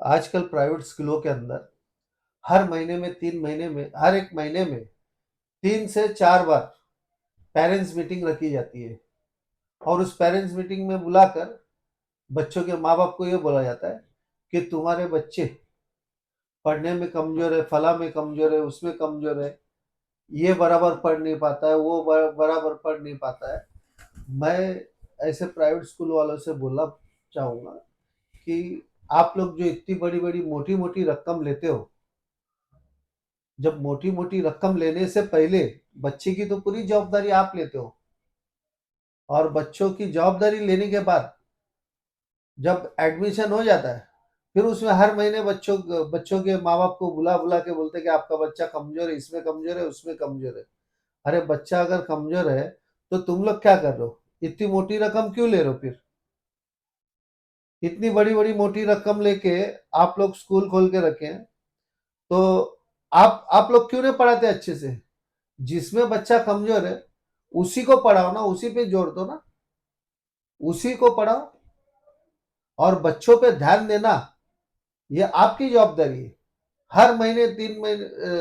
आजकल प्राइवेट स्कूलों के अंदर हर महीने में 3 महीने में हर एक महीने में 3 से 4 बार पेरेंट्स मीटिंग रखी जाती है। और उस पेरेंट्स मीटिंग में बुलाकर बच्चों के माँ बाप को ये बोला जाता है कि तुम्हारे बच्चे पढ़ने में कमजोर है, फला में कमजोर है, उसमें कमजोर है, ये बराबर पढ़ नहीं पाता है, वो बराबर पढ़ नहीं पाता है। मैं ऐसे प्राइवेट स्कूल वालों से बोलना चाहूंगा कि आप लोग जो इतनी बड़ी बड़ी मोटी मोटी रकम लेते हो, जब मोटी मोटी रकम लेने से पहले बच्चे की तो पूरी जवाबदारी आप लेते हो, और बच्चों की जवाबदारी लेने के बाद जब एडमिशन हो जाता है, फिर उसमें हर महीने बच्चों के माँ बाप को बुला बुला के बोलते हैं कि आपका बच्चा कमजोर है, इसमें कमजोर है, उसमें कमजोर है। अरे बच्चा अगर कमजोर है तो तुम लोग क्या कर रहे हो? इतनी मोटी रकम क्यों ले रहे हो? फिर इतनी बड़ी बड़ी मोटी रकम लेके आप लोग स्कूल खोल के रखे हैं, तो आप लोग क्यों नहीं पढ़ाते अच्छे से? जिसमें बच्चा कमजोर है उसी को पढ़ाओ ना, उसी पे जोर दो ना, उसी को पढ़ाओ। और बच्चों पे ध्यान देना ये आपकी जवाबदारी है। हर महीने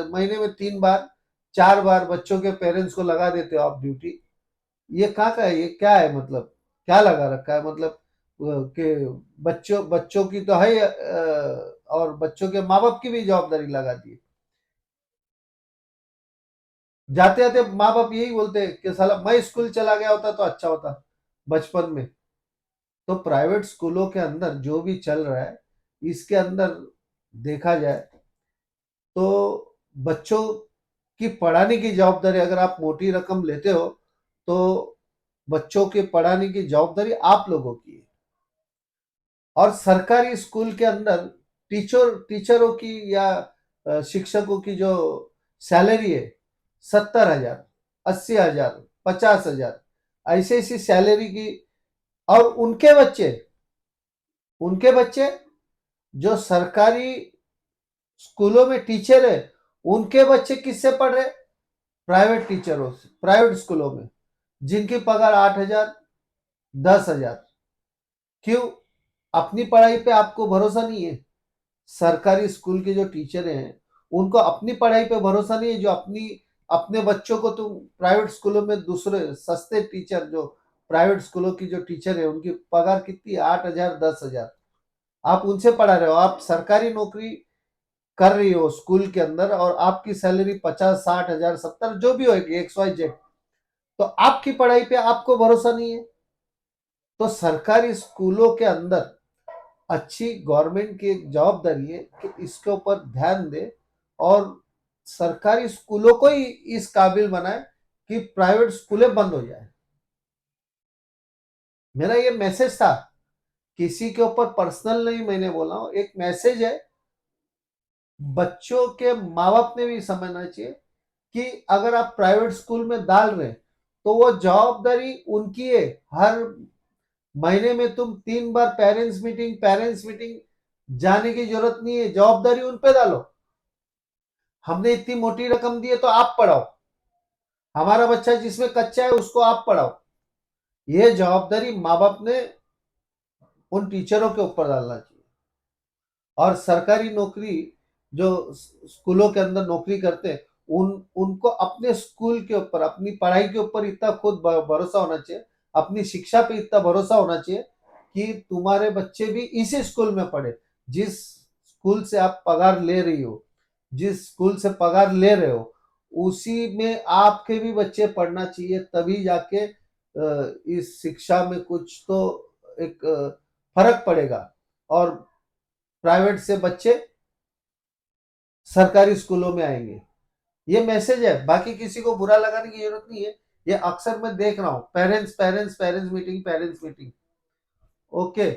महीने में 3 बार 4 बार बच्चों के पेरेंट्स को लगा देते हो आप ड्यूटी। ये कहाँ का है? ये क्या है? मतलब क्या लगा रखा है? मतलब कि बच्चों बच्चों की तो है, और बच्चों के माँ बाप की भी जवाबदारी लगा दी है। जाते जाते माँ बाप यही बोलते हैं कि साला मैं स्कूल चला गया होता तो अच्छा होता बचपन में। तो प्राइवेट स्कूलों के अंदर जो भी चल रहा है, इसके अंदर देखा जाए तो बच्चों की पढ़ाने की जवाबदारी, अगर आप मोटी रकम लेते हो तो बच्चों के पढ़ाने की जवाबदारी आप लोगों की है। और सरकारी स्कूल के अंदर टीचरों की या शिक्षकों की जो सैलरी है, 70,000, 80,000, 50,000, ऐसी ऐसी सैलरी की। और उनके बच्चे जो सरकारी स्कूलों में टीचर है, उनके बच्चे किससे पढ़ रहे? प्राइवेट टीचरों से, प्राइवेट स्कूलों में, जिनकी पगार 8,000, 10,000। क्यों? अपनी पढ़ाई पे आपको भरोसा नहीं है? सरकारी स्कूल के जो टीचर हैं उनको अपनी पढ़ाई पे भरोसा नहीं है, जो अपने बच्चों को तुम प्राइवेट स्कूलों में, दूसरे सस्ते टीचर जो प्राइवेट स्कूलों की जो टीचर है उनकी पगार कितनी है? 8,000, 10,000। आप उनसे पढ़ा रहे हो, आप सरकारी नौकरी कर रही हो स्कूल के अंदर, और आपकी सैलरी 50, 60 हजार, 70 जो भी होगी, XYZ। तो आपकी पढ़ाई पे आपको भरोसा नहीं है? तो सरकारी स्कूलों के अंदर अच्छी गवर्नमेंट की एक जवाबदारी है कि इसके ऊपर ध्यान दे, और सरकारी स्कूलों को ही इस काबिल बनाए कि प्राइवेट स्कूलें बंद हो जाए। मेरा ये मैसेज था, किसी के ऊपर पर्सनल नहीं मैंने बोला हूं, एक मैसेज है। बच्चों के माँ बाप ने भी समझना चाहिए कि अगर आप प्राइवेट स्कूल में डाल रहे हैं तो वो जवाबदारी उनकी है। हर महीने में तुम 3 बार पेरेंट्स मीटिंग जाने की जरूरत नहीं है, जवाबदारी उन पे डालो। हमने इतनी मोटी रकम दी है तो आप पढ़ाओ, हमारा बच्चा जिसमें कच्चा है उसको आप पढ़ाओ। ये जवाबदारी माँ बाप ने उन टीचरों के ऊपर डालना चाहिए। और सरकारी नौकरी जो स्कूलों के अंदर नौकरी करते हैं, उनको अपने स्कूल के ऊपर, अपनी पढ़ाई के ऊपर इतना खुद भरोसा होना चाहिए, अपनी शिक्षा पे इतना भरोसा होना चाहिए कि तुम्हारे बच्चे भी इसी स्कूल में पढ़े, जिस स्कूल से आप पगार ले रही हो, जिस स्कूल से पगार ले रहे हो उसी में आपके भी बच्चे पढ़ना चाहिए। तभी जाके इस शिक्षा में कुछ तो एक फर्क पड़ेगा, और प्राइवेट से बच्चे सरकारी स्कूलों में आएंगे। ये मैसेज है, बाकी किसी को बुरा लगाने की जरूरत नहीं है। ये अक्सर मैं देख रहा हूँ, parents parents parents meeting, parents meeting. Okay.